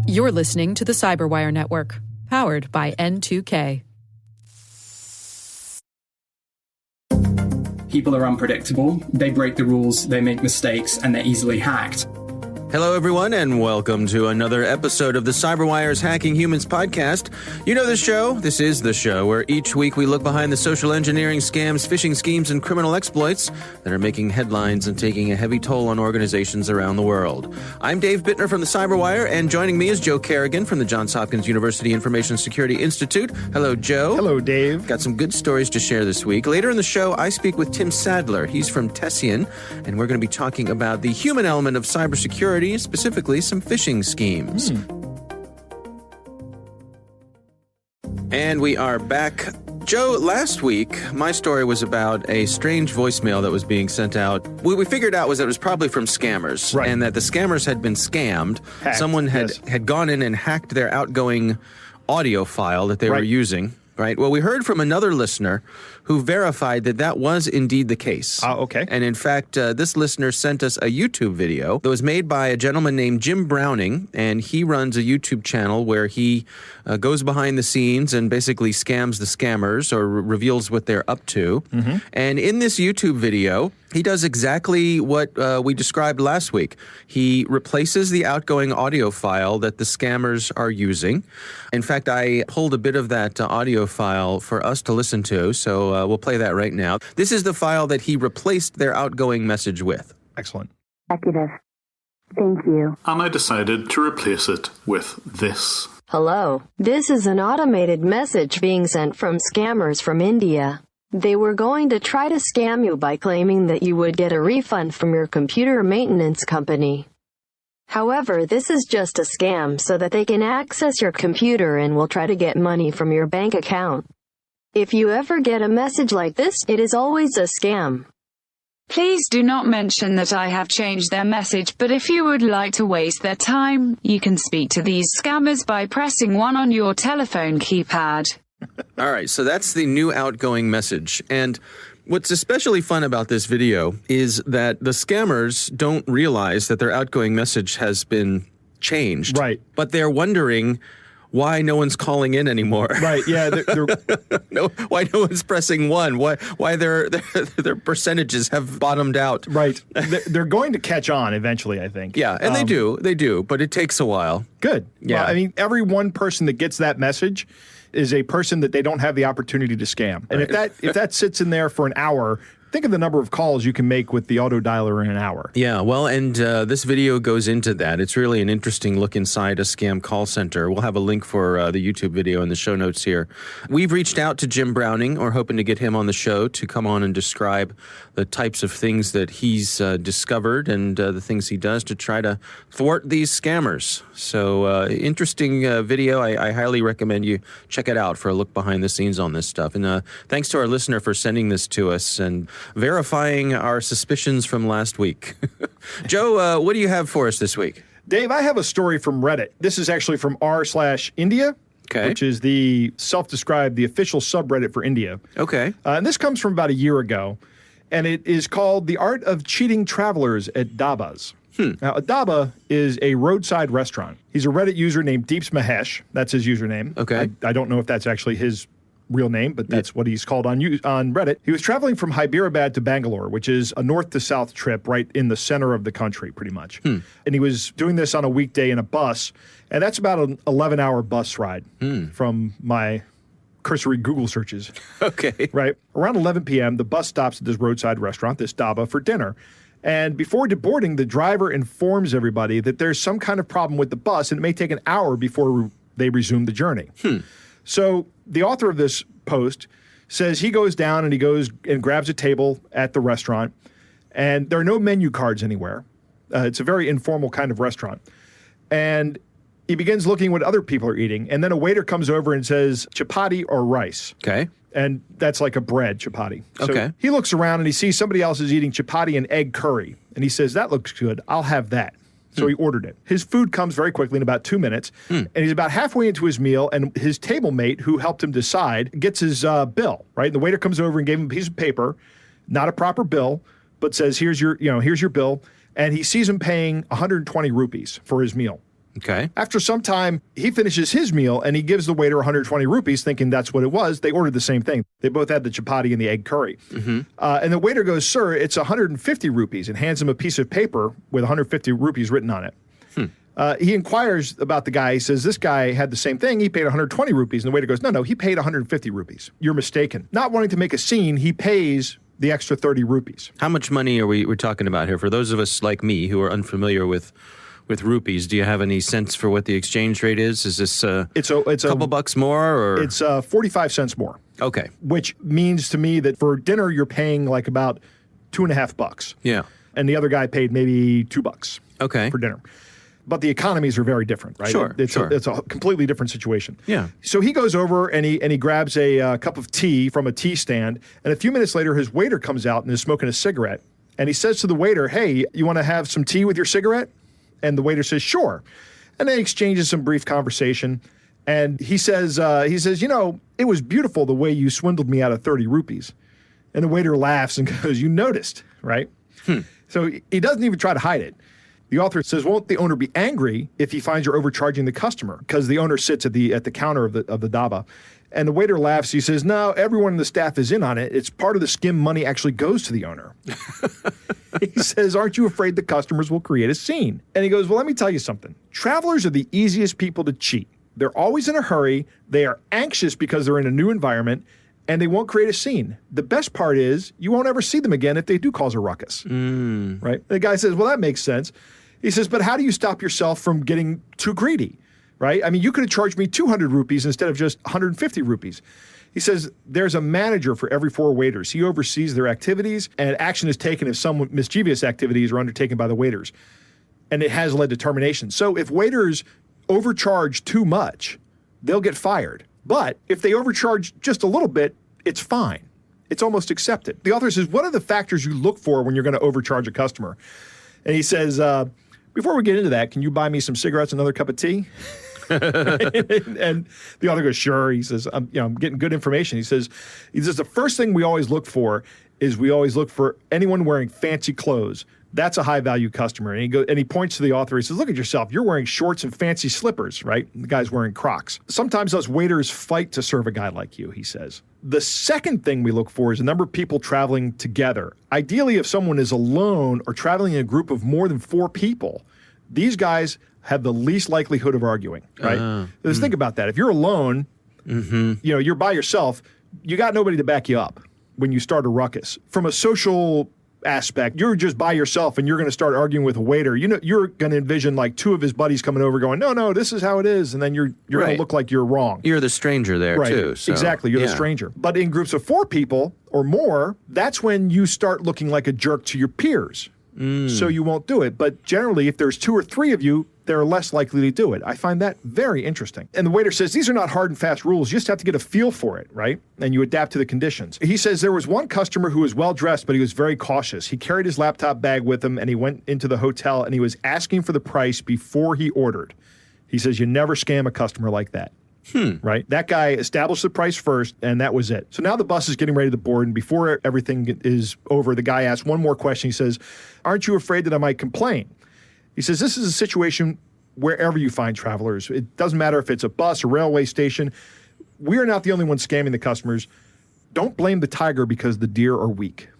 You're listening to the Cyberwire Network, powered by N2K. People are unpredictable, they break the rules, they make mistakes, and they're easily hacked. Hello, everyone, and welcome to another episode of the CyberWire's Hacking Humans podcast. You know the show. This is the show where each week we look behind the social engineering scams, phishing schemes, and criminal exploits that are making headlines and taking a heavy toll on organizations around the world. I'm Dave Bittner from the CyberWire, and joining me is Joe Kerrigan from the Johns Hopkins University Information Security Institute. Hello, Joe. Hello, Dave. Got some good stories to share this week. Later in the show, I speak with Tim Sadler. He's from Tessian, and we're going to be talking about the human element of cybersecurity, specifically some phishing schemes. And we are back. Joe, last week, my story was about a strange voicemail that was being sent out. What we figured out was that it was probably from scammers, right, and that the scammers had been scammed. Hacked, Someone had gone in and hacked their outgoing audio file that they were using. Right. Well, we heard from another listener who verified that that was indeed the case. Okay. And in fact, this listener sent us a YouTube video that was made by a gentleman named Jim Browning, and he runs a YouTube channel where he goes behind the scenes and basically scams the scammers or reveals what they're up to. Mm-hmm. And in this YouTube video, he does exactly what we described last week. He replaces the outgoing audio file that the scammers are using. In fact, I pulled a bit of that audio file for us to listen to, so we'll play that right now. This is the file that he replaced their outgoing message with. Excellent. Executive. Thank you. And I decided to replace it with this. Hello. This is an automated message being sent from scammers from India. They were going to try to scam you by claiming that you would get a refund from your computer maintenance company. However, this is just a scam so that they can access your computer and will try to get money from your bank account. If you ever get a message like this, it is always a scam. Please do not mention that I have changed their message, but if you would like to waste their time, you can speak to these scammers by pressing 1 on your telephone keypad. All right, so that's the new outgoing message. And what's especially fun about this video is that the scammers don't realize that their outgoing message has been changed. Right. But they're wondering why no one's calling in anymore. Right, yeah. Why no one's pressing 1? Why their percentages have bottomed out. Right. They're going to catch on eventually, I think. Yeah, and they do, but it takes a while. Good. Yeah. Well, I mean, every one person that gets that message is a person that they don't have the opportunity to scam. And if that sits in there for an hour, think of the number of calls you can make with the auto dialer in an hour. Yeah, well, and this video goes into that. It's really an interesting look inside a scam call center. We'll have a link for the YouTube video in the show notes here. We've reached out to Jim Browning, or hoping to get him on the show to come on and describe the types of things that he's discovered and the things he does to try to thwart these scammers. So interesting video. I highly recommend you check it out for a look behind the scenes on this stuff. And thanks to our listener for sending this to us and verifying our suspicions from last week. Joe, what do you have for us this week? Dave, I have a story from Reddit. This is actually from r/India, which is the self-described, the official subreddit for India. Okay. And this comes from about a year ago, and it is called The Art of Cheating Travelers at Dabas. Now, a dhaba is a roadside restaurant. He's a Reddit user named Deeps Mahesh. That's his username. Okay. I don't know if that's actually his real name, but that's what he's called on Reddit. He was traveling from Hyderabad to Bangalore, which is a north to south trip right in the center of the country, pretty much. And he was doing this on a weekday in a bus, and that's about an 11-hour bus ride from my cursory Google searches. Okay. Right. Around 11 p.m., the bus stops at this roadside restaurant, this dhaba, for dinner. And before deboarding, the driver informs everybody that there's some kind of problem with the bus, and it may take an hour before they resume the journey. So the author of this post says he goes down and he goes and grabs a table at the restaurant, and there are no menu cards anywhere. It's a very informal kind of restaurant. And he begins looking what other people are eating, and then a waiter comes over and says, chapati or rice. Okay. And that's like a bread, chapati. So okay. He looks around and he sees somebody else is eating chapati and egg curry. And he says, that looks good. I'll have that. So he ordered it. His food comes very quickly in about 2 minutes. And he's about halfway into his meal, and his table mate, who helped him decide, gets his bill, right? The waiter comes over and gave him a piece of paper, not a proper bill, but says, here's your bill. and he sees him paying 120 rupees for his meal. Okay. After some time, he finishes his meal and he gives the waiter 120 rupees thinking that's what it was. They ordered the same thing. They both had the chapati and the egg curry. And the waiter goes, "Sir, it's 150 rupees," and hands him a piece of paper with 150 rupees written on it. He inquires about the guy. He says, "This guy had the same thing. He paid 120 rupees." And the waiter goes, "No, he paid 150 rupees. You're mistaken." Not wanting to make a scene, he pays the extra 30 rupees. How much money are we're talking about here? For those of us like me who are unfamiliar with rupees, do you have any sense for what the exchange rate is? Is this it's a couple bucks more, or it's 45 cents more? Okay, which means to me that for dinner you're paying like about $2.50. Yeah, and the other guy paid maybe $2. Okay, for dinner. But the economies are very different, right? Sure, it's a completely different situation. Yeah. So he goes over and he grabs a cup of tea from a tea stand, and a few minutes later, his waiter comes out and is smoking a cigarette, and he says to the waiter, "Hey, you want to have some tea with your cigarette?" And the waiter says, "Sure," and they exchanges some brief conversation, and he says, "You know, it was beautiful the way you swindled me out of 30 rupees," and the waiter laughs and goes, "You noticed, right?" So he doesn't even try to hide it. The author says, "Won't the owner be angry if he finds you're overcharging the customer?" Because the owner sits at the counter of the dhaba. And the waiter laughs. He says, "No, everyone in the staff is in on it. It's part of the skim money actually goes to the owner." He says, "Aren't you afraid the customers will create a scene?" And he goes, "Well, let me tell you something. Travelers are the easiest people to cheat. They're always in a hurry. They are anxious because they're in a new environment, and they won't create a scene. The best part is you won't ever see them again if they do cause a ruckus." Right? The guy says, "Well, that makes sense." He says, "But how do you stop yourself from getting too greedy?" Right? I mean, you could have charged me 200 rupees instead of just 150 rupees. He says, "There's a manager for every 4 waiters. He oversees their activities, and action is taken if some mischievous activities are undertaken by the waiters. And it has led to termination. So if waiters overcharge too much, they'll get fired. But if they overcharge just a little bit, it's fine. It's almost accepted." The author says, "What are the factors you look for when you're going to overcharge a customer?" And he says, "Before we get into that, can you buy me some cigarettes and another cup of tea?" And the author goes, "Sure." He says, I'm getting good information." He says, "The first thing we always look for is we always look for anyone wearing fancy clothes. That's a high value customer." And he points to the author. He says, "Look at yourself. You're wearing shorts and fancy slippers, right?" And the guy's wearing Crocs. "Sometimes us waiters fight to serve a guy like you," he says. "The second thing we look for is a number of people traveling together. Ideally, if someone is alone or traveling in a group of more than 4 people, these guys have the least likelihood of arguing," right? Just think about that. If you're alone, you're by yourself, you got nobody to back you up when you start a ruckus. From a social aspect, you're just by yourself and you're going to start arguing with a waiter. You're going to envision like 2 of his buddies coming over going, no, this is how it is. And then you're going to look like you're wrong. You're the stranger there too. So, exactly. You're the stranger. But in groups of 4 people or more, that's when you start looking like a jerk to your peers. So you won't do it. But generally, if there's 2 or 3 of you, they're less likely to do it. I find that very interesting. And the waiter says, "These are not hard and fast rules. You just have to get a feel for it, right? And you adapt to the conditions." He says there was one customer who was well-dressed, but he was very cautious. He carried his laptop bag with him, and he went into the hotel, and he was asking for the price before he ordered. He says, "You never scam a customer like that." Right? That guy established the price first, and that was it. So now the bus is getting ready to board, and before everything is over, the guy asks one more question. He says, "Aren't you afraid that I might complain?" He says, "This is a situation wherever you find travelers. It doesn't matter if it's a bus, a railway station. We are not the only ones scamming the customers. Don't blame the tiger because the deer are weak,"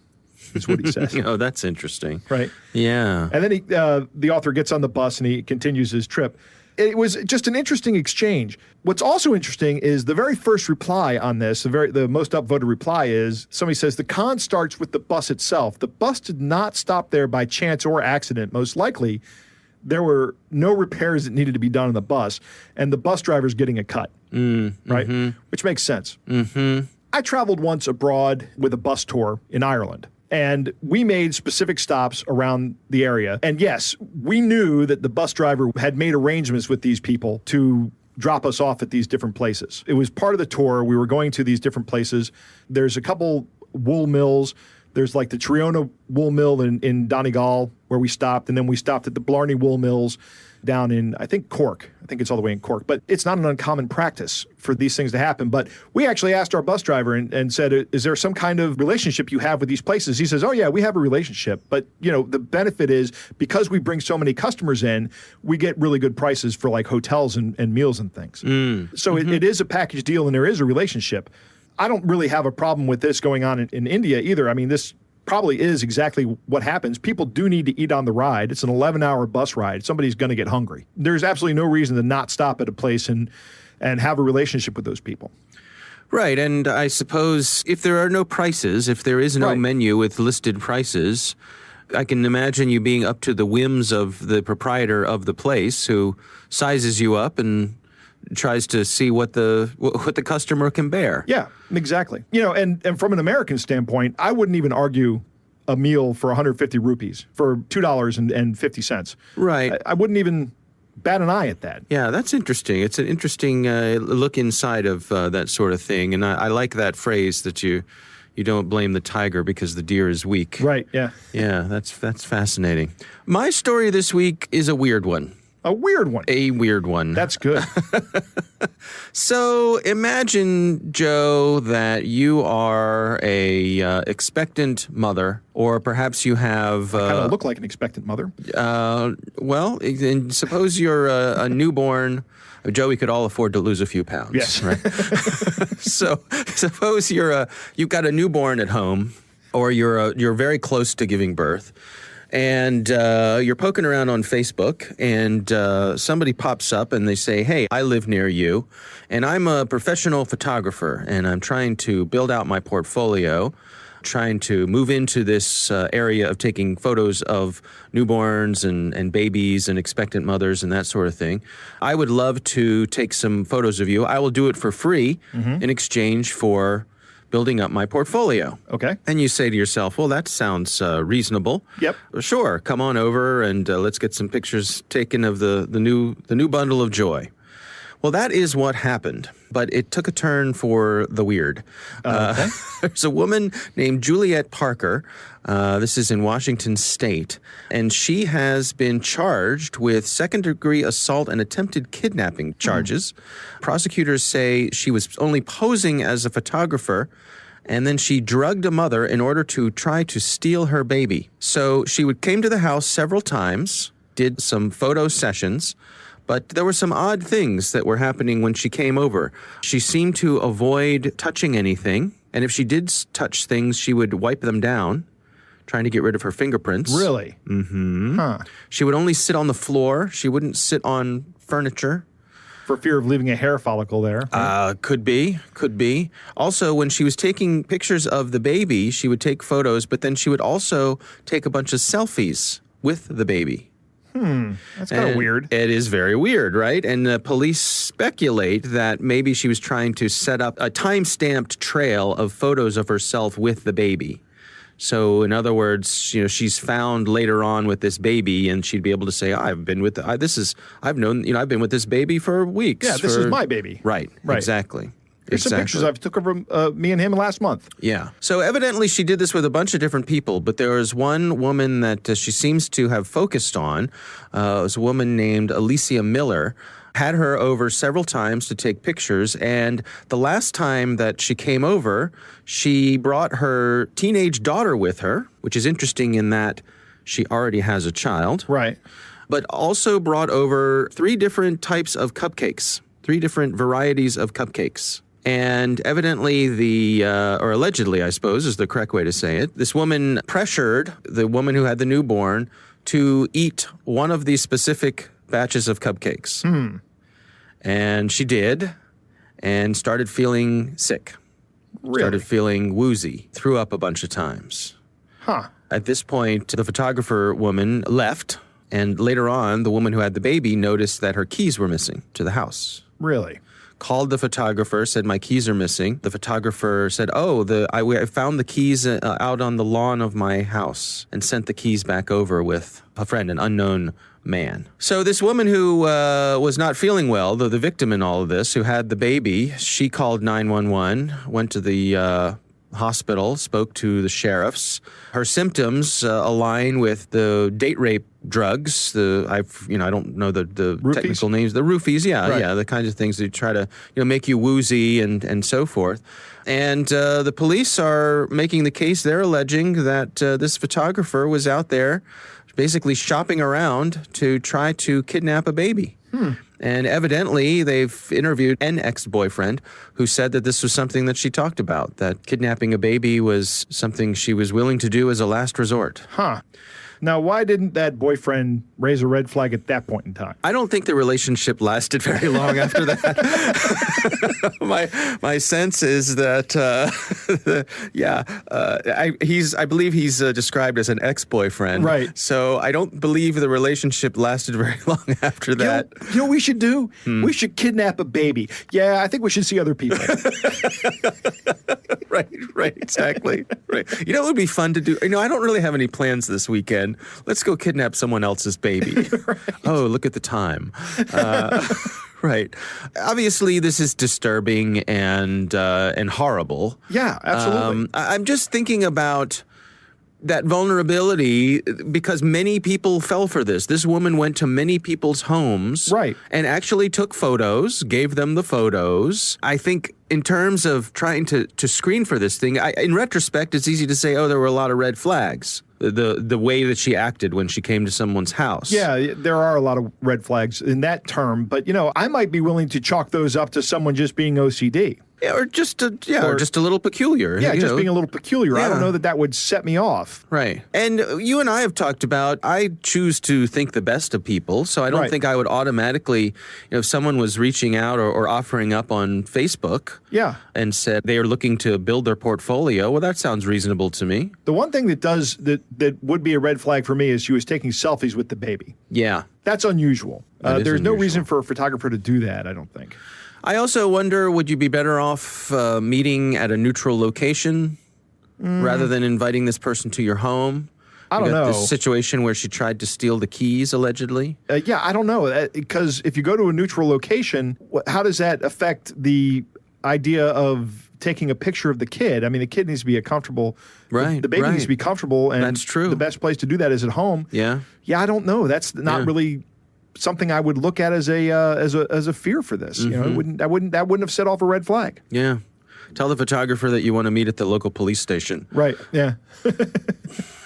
is what he says. Oh, that's interesting. Right? Yeah. And then the author gets on the bus and he continues his trip. It was just an interesting exchange. What's also interesting is the very first reply on this, the most upvoted reply is, somebody says, "The con starts with the bus itself. The bus did not stop there by chance or accident. Most likely, there were no repairs that needed to be done on the bus, and the bus driver's getting a cut," right? Which makes sense. I traveled once abroad with a bus tour in Ireland, and we made specific stops around the area. And yes, we knew that the bus driver had made arrangements with these people to drop us off at these different places. It was part of the tour. We were going to these different places. There's a couple wool mills. There's like the Triona wool mill in Donegal where we stopped, and then we stopped at the Blarney wool mills. down in, I think, Cork. I think it's all the way in Cork. But it's not an uncommon practice for these things to happen. But we actually asked our bus driver and said, is there some kind of relationship you have with these places? He says, oh, yeah, we have a relationship. But, the benefit is because we bring so many customers in, we get really good prices for like hotels and meals and things. So it is a package deal and there is a relationship. I don't really have a problem with this going on in India either. I mean, this probably is exactly what happens. People do need to eat on the ride. It's an 11-hour bus ride. Somebody's going to get hungry. There's absolutely no reason to not stop at a place and have a relationship with those people. Right, and I suppose if there are no prices, if there is no menu with listed prices, I can imagine you being up to the whims of the proprietor of the place who sizes you up and tries to see what the customer can bear. Yeah, exactly. And from an American standpoint, I wouldn't even argue a meal for 150 rupees for $2.50. Right. I wouldn't even bat an eye at that. Yeah, that's interesting. It's an interesting look inside of that sort of thing. And I like that phrase that you don't blame the tiger because the deer is weak. Right, yeah. Yeah, that's fascinating. My story this week is a weird one. A weird one. A weird one. That's good. So imagine, Joe, that you are a expectant mother, or perhaps you have... I kind of look like an expectant mother. Well, and suppose you're a newborn... Joe, we could all afford to lose a few pounds. Yes. Right? So suppose you've got a newborn at home, or you're very close to giving birth. And you're poking around on Facebook, and somebody pops up and they say, hey, I live near you, and I'm a professional photographer, and I'm trying to build out my portfolio, trying to move into this area of taking photos of newborns and babies and expectant mothers and that sort of thing. I would love to take some photos of you. I will do it for free in exchange for building up my portfolio. Okay. And you say to yourself, well, that sounds reasonable. Yep. Sure, come on over and let's get some pictures taken of the new bundle of joy. Well, that is what happened, but it took a turn for the weird. Okay. There's a woman named Juliet Parker. This is in Washington State, and she has been charged with second-degree assault and attempted kidnapping charges. Prosecutors say she was only posing as a photographer, and then she drugged a mother in order to try to steal her baby. So she came to the house several times, did some photo sessions, but there were some odd things that were happening when she came over. She seemed to avoid touching anything, and if she did touch things, she would wipe them down, trying to get rid of her fingerprints. Really? Mm-hmm. Huh. She would only sit on the floor. She wouldn't sit on furniture. For fear of leaving a hair follicle there. Could be. Also, when she was taking pictures of the baby, she would take photos, but then she would also take a bunch of selfies with the baby. That's kind of weird. It is very weird, right? And the police speculate that maybe she was trying to set up a time-stamped trail of photos of herself with the baby. So, in other words, she's found later on with this baby, and she'd be able to say, "I've been with I've been with this baby for weeks." Yeah, this is my baby. Right. Exactly. Here's some pictures I've took of me and him last month. Yeah. So evidently she did this with a bunch of different people, but there was one woman that she seems to have focused on. It was a woman named Alicia Miller. Had her over several times to take pictures, and the last time that she came over, she brought her teenage daughter with her, which is interesting in that she already has a child. Right. But also brought over 3 different types of cupcakes, 3 different varieties of cupcakes. And evidently or allegedly, I suppose, is the correct way to say it, this woman pressured the woman who had the newborn to eat one of these specific batches of cupcakes. And she did, and started feeling sick. Really? Started feeling woozy, threw up a bunch of times. Huh. At this point, the photographer woman left, and later on, the woman who had the baby noticed that her keys were missing to the house. Really? Called the photographer, said, my keys are missing. The photographer said, I found the keys out on the lawn of my house, and sent the keys back over with a friend, an unknown man. So this woman who was not feeling well, the victim in all of this, who had the baby, she called 911, went to the hospital, spoke to the sheriffs. Her symptoms align with the date rape drugs. I don't know the technical names. The roofies, yeah, the kinds of things that try to make you woozy and so forth. And the police are making the case. They're alleging that this photographer was out there basically shopping around to try to kidnap a baby. And evidently, they've interviewed an ex-boyfriend who said that this was something that she talked about, that kidnapping a baby was something she was willing to do as a last resort. Huh. Now, why didn't that boyfriend raise a red flag at that point in time? I don't think the relationship lasted very long after that. My sense is that, I believe he's described as an ex-boyfriend. Right. So I don't believe the relationship lasted very long after that. You know what we should do? We should kidnap a baby. Yeah, I think we should see other people. Right, exactly. Right. You know, it would be fun to do. I don't really have any plans this weekend. Let's go kidnap someone else's baby. Right. Oh, look at the time. Right. Obviously, this is disturbing and horrible. Yeah, absolutely. I'm just thinking about that vulnerability because many people fell for this. This woman went to many people's homes, right, and actually took photos, gave them the photos. I think in terms of trying to screen for this thing, in retrospect, it's easy to say, oh, there were a lot of red flags. The way that she acted when she came to someone's house. Yeah, there are a lot of red flags in that term, but I might be willing to chalk those up to someone just being OCD. Yeah, or just a little peculiar. Yeah, just being a little peculiar. Yeah. I don't know that would set me off. Right. And you and I have talked about, I choose to think the best of people, so I don't think I would automatically, if someone was reaching out or offering up on Facebook and said they are looking to build their portfolio, well, that sounds reasonable to me. The one thing that would be a red flag for me is she was taking selfies with the baby. Yeah. That's unusual. There's no reason for a photographer to do that, I don't think. I also wonder, would you be better off meeting at a neutral location rather than inviting this person to your home? I don't know. This situation where she tried to steal the keys, allegedly? Yeah, I don't know. Because if you go to a neutral location, how does that affect the idea of taking a picture of the kid? I mean, the kid needs to be comfortable. Right. The baby needs to be comfortable. And that's true. The best place to do that is at home. Yeah. Yeah, I don't know. That's not really something I would look at as a fear for this. Mm-hmm. That wouldn't have set off a red flag. Yeah. Tell the photographer that you want to meet at the local police station. Right. Yeah.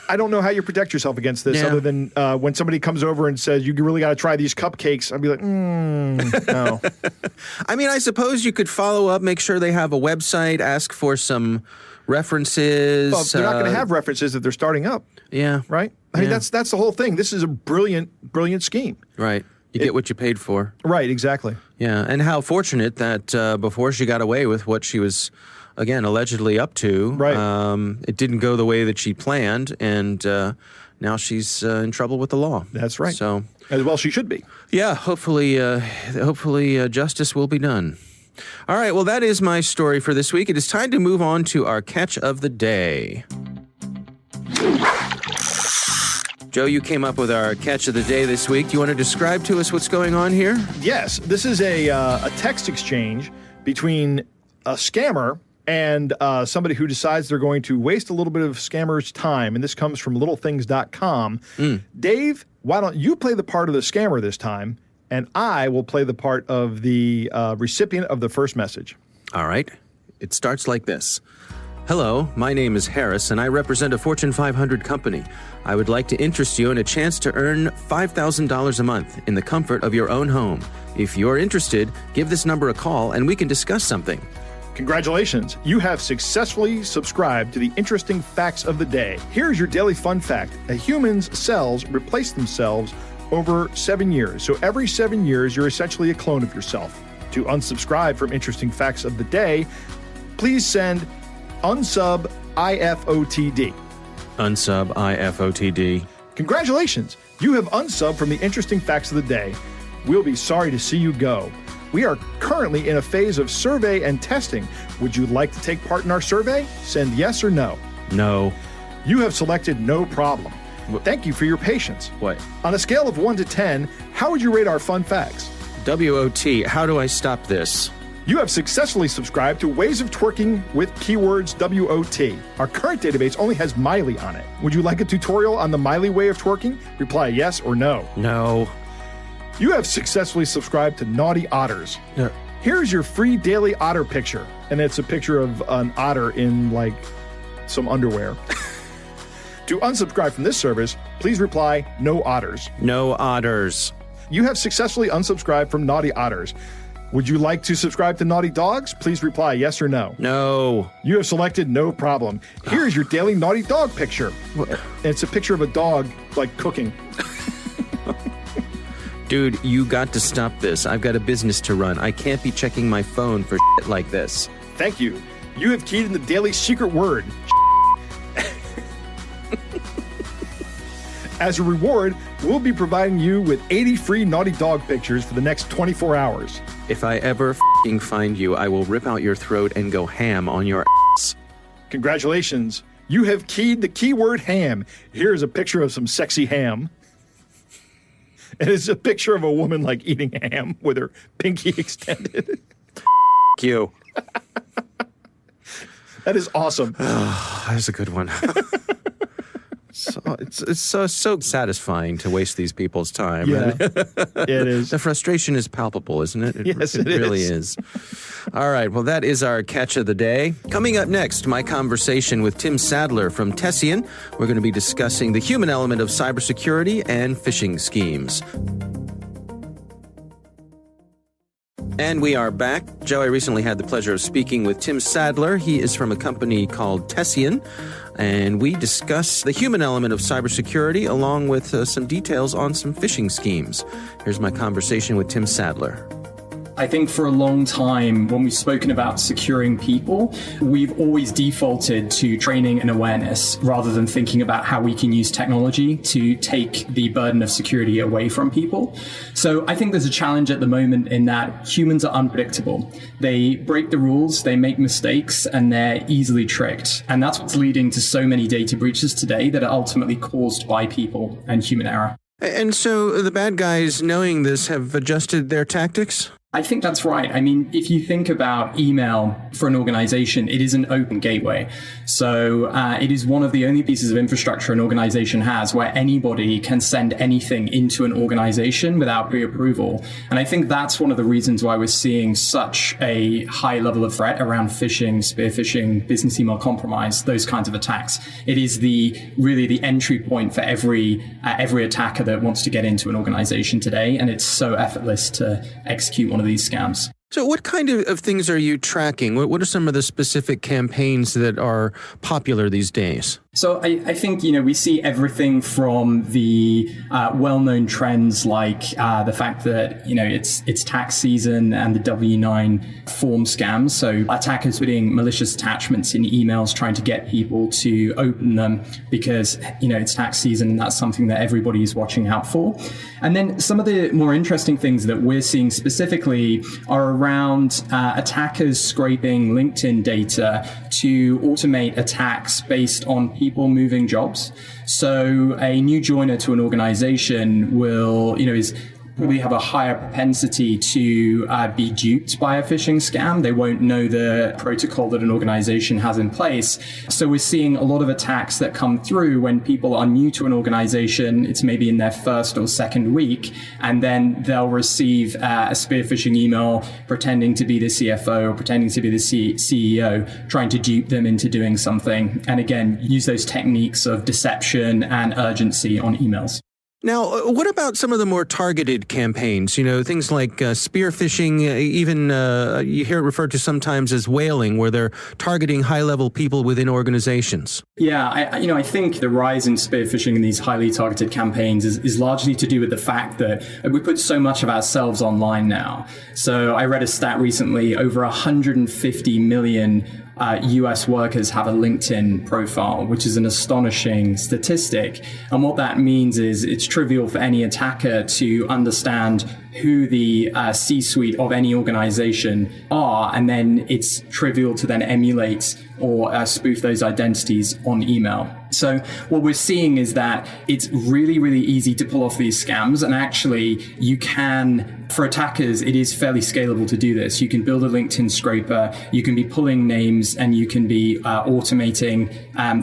I don't know how you protect yourself against this other than when somebody comes over and says, you really got to try these cupcakes. I'd be like, no. I mean, I suppose you could follow up, make sure they have a website, ask for some references. Well, they're not going to have references if they're starting up. Yeah. Right? I mean, that's the whole thing. This is a brilliant scheme. Right. You get what you paid for. Right, exactly. Yeah, and how fortunate that before she got away with what she was, again, allegedly up to, it didn't go the way that she planned, and now she's in trouble with the law. That's right. So, as well she should be. Yeah, hopefully justice will be done. All right, well, that is my story for this week. It is time to move on to our catch of the day. Joe, you came up with our catch of the day this week. Do you want to describe to us what's going on here? Yes. This is a text exchange between a scammer and somebody who decides they're going to waste a little bit of scammer's time. And this comes from littlethings.com. Dave, why don't you play the part of the scammer this time, and I will play the part of the recipient of the first message. All right. It starts like this. Hello, my name is Harris, and I represent a Fortune 500 company. I would like to interest you in a chance to earn $5,000 a month in the comfort of your own home. If you're interested, give this number a call and we can discuss something. Congratulations, you have successfully subscribed to the interesting facts of the day. Here's your daily fun fact. A human's cells replace themselves over 7 years. So every 7 years, you're essentially a clone of yourself. To unsubscribe from interesting facts of the day, please send unsub IFOTD. Unsub IFOTD. Congratulations, you have unsubbed from the interesting facts of the day. We'll be sorry to see you go. We are currently in a phase of survey and testing. Would you like to take part in our survey? Send yes or no. No. You have selected no problem. Thank you for your patience. What? On a scale of 1 to 10, how would you rate our fun facts? WOT, how do I stop this? You have successfully subscribed to Ways of Twerking with keywords WOT. Our current database only has Miley on it. Would you like a tutorial on the Miley way of twerking? Reply yes or no. No. You have successfully subscribed to Naughty Otters. No. Here's your free daily otter picture. And it's a picture of an otter in, like, some underwear. To unsubscribe from this service, please reply no otters. No otters. You have successfully unsubscribed from Naughty Otters. Would you like to subscribe to Naughty Dogs? Please reply yes or no. No. You have selected no problem. Here's your daily Naughty Dog picture. And it's a picture of a dog, like, cooking. Dude, you got to stop this. I've got a business to run. I can't be checking my phone for shit like this. Thank you. You have keyed in the daily secret word. As a reward, we'll be providing you with 80 free Naughty Dog pictures for the next 24 hours. If I ever find you, I will rip out your throat and go ham on your ass. Congratulations. You have keyed the keyword ham. Here's a picture of some sexy ham. And it's a picture of a woman, like, eating ham with her pinky extended. You. That is awesome. Oh, that's a good one. So it's so satisfying to waste these people's time. Yeah, it is. The frustration is palpable, isn't it? Yes, it really is. All right, well, that is our catch of the day. Coming up next, my conversation with Tim Sadler from Tessian. We're going to be discussing the human element of cybersecurity and phishing schemes. And we are back. Joe, I recently had the pleasure of speaking with Tim Sadler. He is from a company called Tessian, and we discuss the human element of cybersecurity along with some details on some phishing schemes. Here's my conversation with Tim Sadler. I think for a long time, when we've spoken about securing people, we've always defaulted to training and awareness rather than thinking about how we can use technology to take the burden of security away from people. So I think there's a challenge at the moment in that humans are unpredictable. They break the rules, they make mistakes, and they're easily tricked. And that's what's leading to so many data breaches today that are ultimately caused by people and human error. And so the bad guys, knowing this, have adjusted their tactics? I think that's right. I mean, if you think about email for an organization, it is an open gateway. So it is one of the only pieces of infrastructure an organization has where anybody can send anything into an organization without pre-approval. And I think that's one of the reasons why we're seeing such a high level of threat around phishing, spear phishing, business email compromise, those kinds of attacks. It is really the entry point for every attacker that wants to get into an organization today. And it's so effortless to execute one of these scams. So what kind of things are you tracking? What are some of the specific campaigns that are popular these days? So I think, we see everything from the well-known trends like the fact that, it's tax season and the W-9 form scams. So attackers putting malicious attachments in emails trying to get people to open them because, it's tax season and that's something that everybody is watching out for. And then some of the more interesting things that we're seeing specifically are around attackers scraping LinkedIn data to automate attacks based on people moving jobs. So a new joiner to an organization will, probably have a higher propensity to be duped by a phishing scam. They won't know the protocol that an organization has in place. So we're seeing a lot of attacks that come through when people are new to an organization. It's maybe in their first or second week, and then they'll receive a spear phishing email pretending to be the CFO or pretending to be the CEO, trying to dupe them into doing something. And again, use those techniques of deception and urgency on emails. Now, what about some of the more targeted campaigns? Things like spear phishing, even you hear it referred to sometimes as whaling, where they're targeting high-level people within organizations. Yeah, I think the rise in spear phishing in these highly targeted campaigns is largely to do with the fact that we put so much of ourselves online now. So I read a stat recently, over 150 million US workers have a LinkedIn profile, which is an astonishing statistic. And what that means is it's trivial for any attacker to understand who the C-suite of any organization are, and then it's trivial to then emulate or spoof those identities on email. So what we're seeing is that it's really, really easy to pull off these scams. And actually, you can, for attackers, it is fairly scalable to do this. You can build a LinkedIn scraper, you can be pulling names, and you can be automating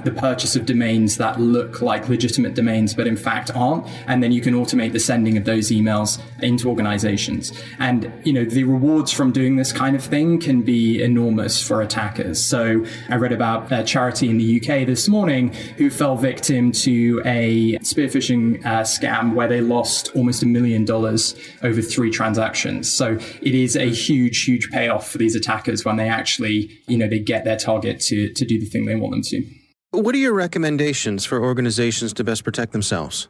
the purchase of domains that look like legitimate domains, but in fact aren't. And then you can automate the sending of those emails into organizations. And, the rewards from doing this kind of thing can be enormous for attackers. So I read about a charity in the UK this morning who fell victim to a spear phishing scam where they lost almost $1 million over 3 transactions. So it is a huge, huge payoff for these attackers when they actually, they get their target to do the thing they want them to. What are your recommendations for organizations to best protect themselves?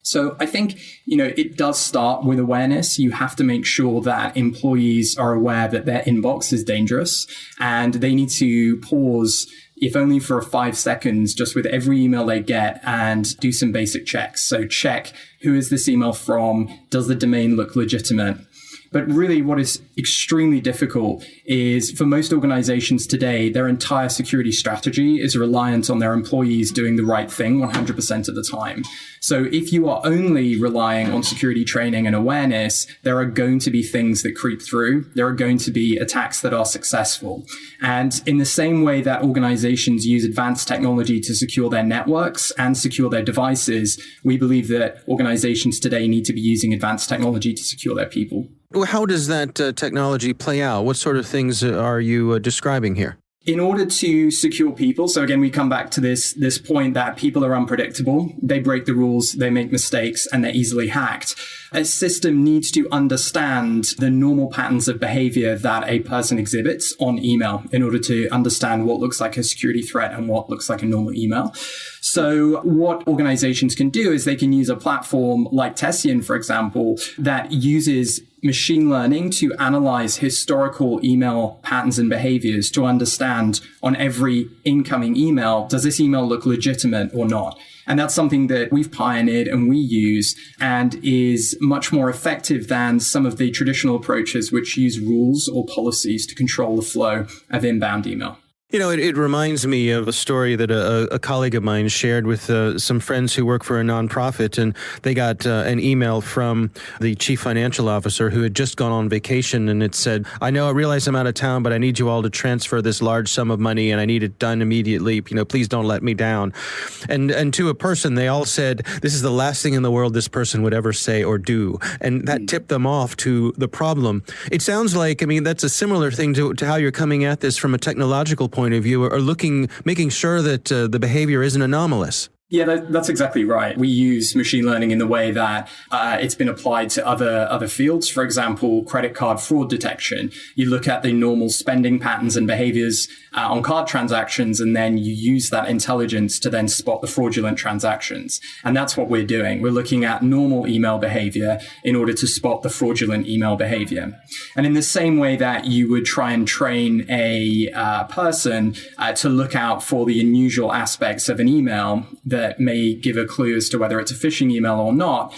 So I think, it does start with awareness. You have to make sure that employees are aware that their inbox is dangerous, and they need to pause, if only for 5 seconds, just with every email they get, and do some basic checks. So check, who is this email from? Does the domain look legitimate? But really what is extremely difficult is for most organizations today, their entire security strategy is reliant on their employees doing the right thing 100% of the time. So if you are only relying on security training and awareness, there are going to be things that creep through. There are going to be attacks that are successful. And in the same way that organizations use advanced technology to secure their networks and secure their devices, we believe that organizations today need to be using advanced technology to secure their people. Well, how does that technology play out? What sort of things are you describing here? In order to secure people, so again, we come back to this point that people are unpredictable. They break the rules, they make mistakes, and they're easily hacked. A system needs to understand the normal patterns of behavior that a person exhibits on email in order to understand what looks like a security threat and what looks like a normal email. So what organizations can do is they can use a platform like Tessian, for example, that uses machine learning to analyze historical email patterns and behaviors to understand on every incoming email, does this email look legitimate or not? And that's something that we've pioneered and we use and is much more effective than some of the traditional approaches which use rules or policies to control the flow of inbound email. It reminds me of a story that a colleague of mine shared with some friends who work for a nonprofit, and they got an email from the chief financial officer who had just gone on vacation, and it said, I realize I'm out of town, but I need you all to transfer this large sum of money, and I need it done immediately. Please don't let me down. And to a person, they all said, this is the last thing in the world this person would ever say or do. And that tipped them off to the problem. It sounds like, that's a similar thing to how you're coming at this from a technological point of view, or making sure that the behavior isn't anomalous. Yeah, that's exactly right. We use machine learning in the way that it's been applied to other fields. For example, credit card fraud detection. You look at the normal spending patterns and behaviors on card transactions, and then you use that intelligence to then spot the fraudulent transactions. And that's what we're doing. We're looking at normal email behavior in order to spot the fraudulent email behavior. And in the same way that you would try and train a person to look out for the unusual aspects of an email that may give a clue as to whether it's a phishing email or not,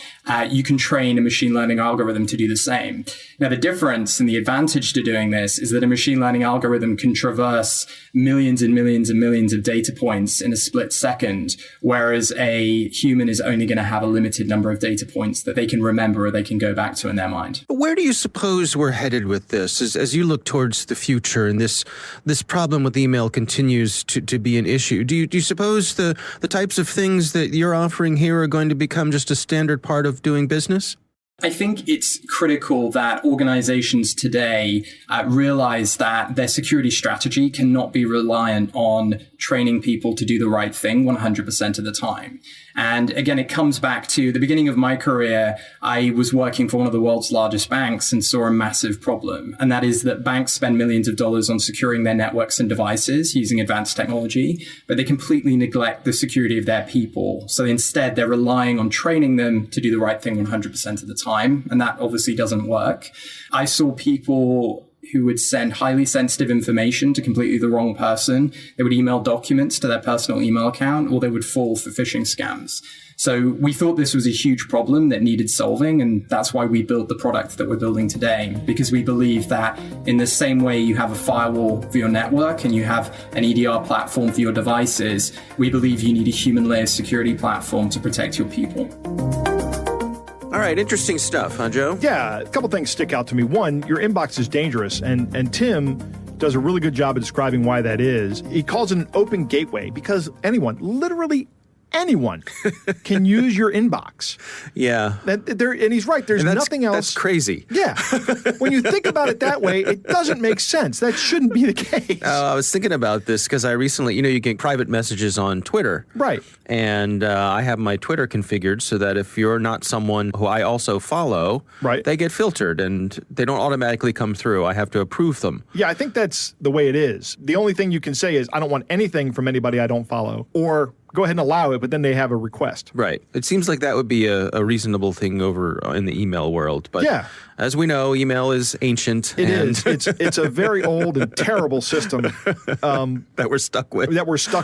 you can train a machine learning algorithm to do the same. Now, the difference and the advantage to doing this is that a machine learning algorithm can traverse millions and millions and millions of data points in a split second, whereas a human is only going to have a limited number of data points that they can remember or they can go back to in their mind. Where do you suppose we're headed with this as you look towards the future and this problem with email continues to be an issue? Do you suppose the types of things that you're offering here are going to become just a standard part of doing business? I think it's critical that organizations today realize that their security strategy cannot be reliant on training people to do the right thing 100% of the time. And again, it comes back to the beginning of my career. I was working for one of the world's largest banks and saw a massive problem. And that is that banks spend millions of dollars on securing their networks and devices using advanced technology, but they completely neglect the security of their people. So instead, they're relying on training them to do the right thing 100% of the time. And that obviously doesn't work. I saw people who would send highly sensitive information to completely the wrong person. They would email documents to their personal email account, or they would fall for phishing scams. So we thought this was a huge problem that needed solving, and that's why we built the product that we're building today, because we believe that in the same way you have a firewall for your network and you have an EDR platform for your devices, we believe you need a human layer security platform to protect your people. All right, interesting stuff, huh, Joe? Yeah, a couple things stick out to me. One, your inbox is dangerous, and Tim does a really good job of describing why that is. He calls it an open gateway because anyone, literally anyone, can use your inbox. Yeah. And he's right. There's nothing else. That's crazy. Yeah. When you think about it that way, it doesn't make sense. That shouldn't be the case. I was thinking about this because I recently, you get private messages on Twitter. Right. And I have my Twitter configured so that if you're not someone who I also follow, right, they get filtered and they don't automatically come through. I have to approve them. Yeah, I think that's the way it is. The only thing you can say is, I don't want anything from anybody I don't follow, or go ahead and allow it, but then they have a request. Right. It seems like that would be a reasonable thing over in the email world. But yeah, as we know, email is ancient. It is. It's a very old and terrible system that we're stuck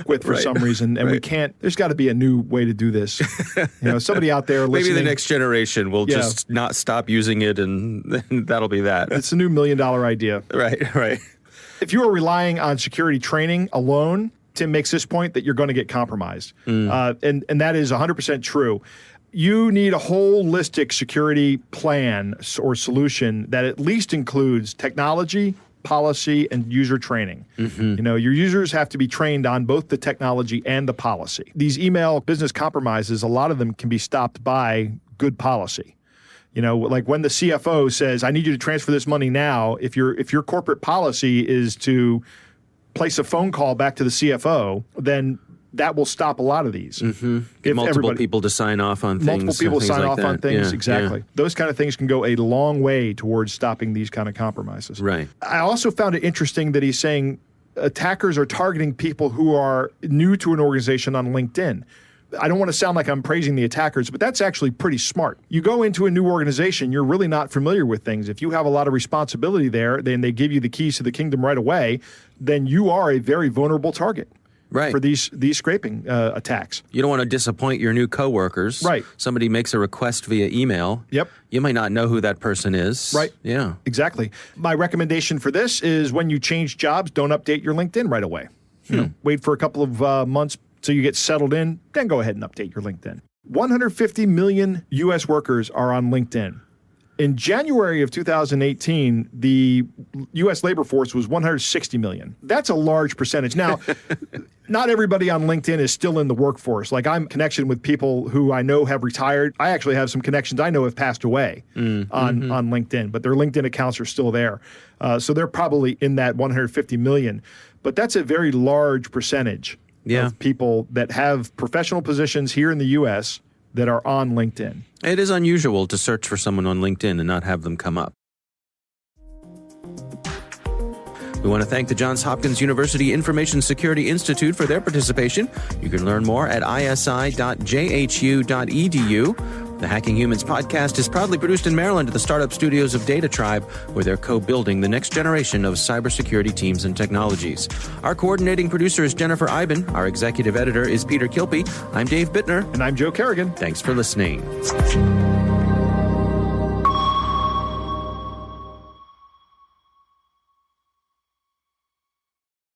with. For some reason, and we can't. There's got to be a new way to do this. Somebody out there listening. Maybe the next generation will just not stop using it, and that'll be that. It's a new $1 million idea. Right. If you are relying on security training alone, Tim makes this point that you're going to get compromised. And that is 100% true. You need a holistic security plan or solution that at least includes technology, policy, and user training. Your users have to be trained on both the technology and the policy. These email business compromises, a lot of them can be stopped by good policy. Like when the CFO says, I need you to transfer this money now, if your corporate policy is to place a phone call back to the CFO, then that will stop a lot of these. Get multiple people to sign off on things. Multiple people sign off on things, yeah, exactly. Yeah. Those kind of things can go a long way towards stopping these kind of compromises. Right. I also found it interesting that he's saying attackers are targeting people who are new to an organization on LinkedIn. I don't want to sound like I'm praising the attackers, but that's actually pretty smart. You go into a new organization, you're really not familiar with things. If you have a lot of responsibility there, then they give you the keys to the kingdom right away, then you are a very vulnerable target. Right. For these scraping attacks. You don't want to disappoint your new coworkers. Right. Somebody makes a request via email. Yep. You might not know who that person is. Right. Yeah. Exactly. My recommendation for this is when you change jobs, don't update your LinkedIn right away. Wait for a couple of months so you get settled in, then go ahead and update your LinkedIn. 150 million U.S. workers are on LinkedIn. In January of 2018, the U.S. labor force was 160 million. That's a large percentage. Now, not everybody on LinkedIn is still in the workforce. Like, I'm in connection with people who I know have retired. I actually have some connections I know have passed away on LinkedIn, but their LinkedIn accounts are still there. So they're probably in that 150 million. But that's a very large percentage of people that have professional positions here in the U.S. that are on LinkedIn. It is unusual to search for someone on LinkedIn and not have them come up. We want to thank the Johns Hopkins University Information Security Institute for their participation. You can learn more at isi.jhu.edu. The Hacking Humans podcast is proudly produced in Maryland at the startup studios of Data Tribe, where they're co-building the next generation of cybersecurity teams and technologies. Our coordinating producer is Jennifer Iben. Our executive editor is Peter Kilpie. I'm Dave Bittner. And I'm Joe Kerrigan. Thanks for listening.